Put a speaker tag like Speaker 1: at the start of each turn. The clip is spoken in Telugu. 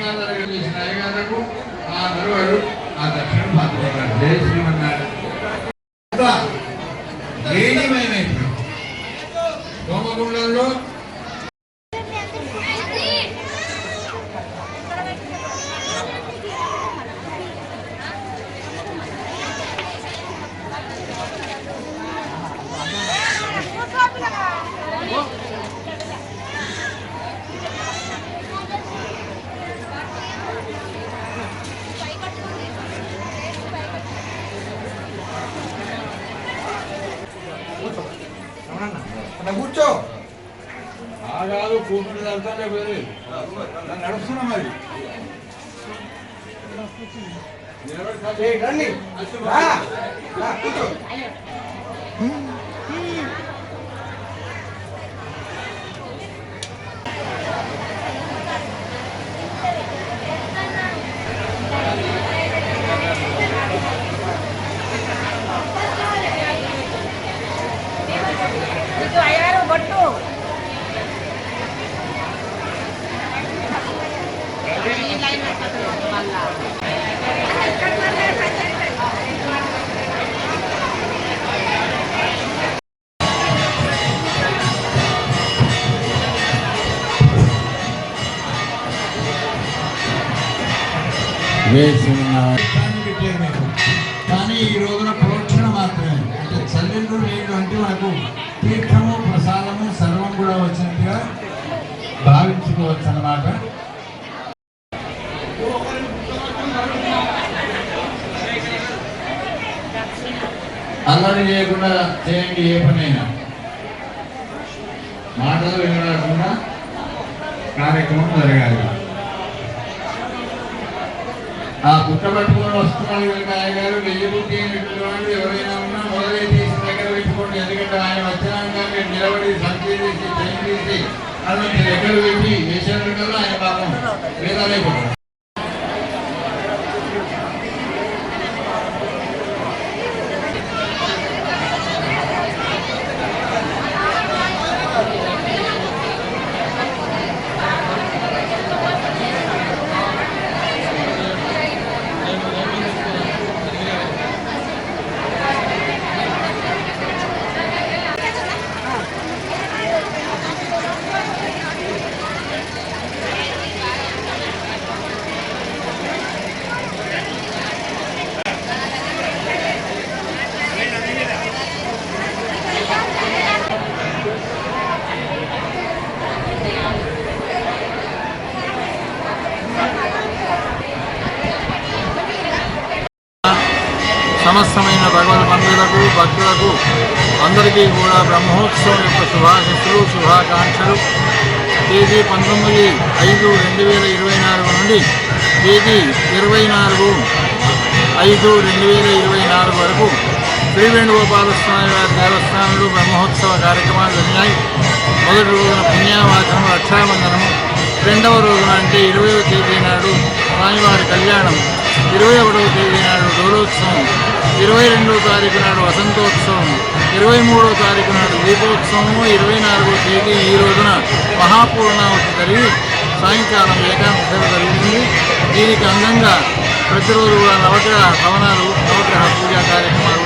Speaker 1: చేసిన అయ్యగారులకు ఆ నలుగురు ఆ దక్షిణ పాత్ర జయ శ్రీమన్నారాయణ హోమగుండంలో కూర్చో కాదు కూర్చుని వెళ్తానే నడుస్తున్నా మరి రండి కూర్చో కానీ ఈ రోజున ప్రోక్షణ మాత్రమే అంటే చల్లెళ్ళు నీళ్ళు అంటే మనకు తీర్థము ప్రసాదము సర్వం కూడా వచ్చినట్టుగా భావించుకోవచ్చు అన్నమాట. అల్లరి చేయకుండా చేయండి, ఏ పనైనా మాటలు వినకుండా కార్యక్రమం జరగాలి. ఆ పుట్టబట్టుకుని వస్తున్నాడు వెంకయ్య గారు, వెయ్యి బుద్ధి వాళ్ళు ఎవరైనా ఉన్నా మొదలై తీసి దగ్గర పెట్టుకోండి. ఎందుకంటే ఆయన వచ్చినాక మీరు నిలబడి సంఖ్య తీసి చేయి తీసి అలాంటి దగ్గర పెట్టి వేసేవాడు కదా ఆయన పాపం వేదాలైపోతాడు. సమస్తమైన భగవద్బంధువులకు భక్తులకు అందరికీ కూడా బ్రహ్మోత్సవం యొక్క శుభాశిస్సులు శుభాకాంక్షలు. తేదీ 19/5/2024 నుండి తేదీ 24/5/2024 వరకు శ్రీ వేణుగోపాలస్వామి వారి దేవస్థానంలో బ్రహ్మోత్సవ కార్యక్రమాలు జరిగినాయి. మొదటి రోజున పుణ్యావాచనం రక్షాబంధనము, రెండవ రోజున అంటే 20వ తేదీ నాడు స్వామివారి కళ్యాణం, 21వ తేదీ నాడు డోలోత్సవం, 22వ తారీఖు నాడు వసంతోత్సవం, 23వ తారీఖు నాడు దీపోత్సవము, 24వ తేదీ ఈ రోజున మహాపూర్ణావతి జరిగి సాయంకాలం ఏకాంత సేవ జరుగుతుంది. దీనికి అందంగా ప్రతిరోజు కూడా నవగ్రహ భవనాలు నవగ్రహ పూజా కార్యక్రమాలు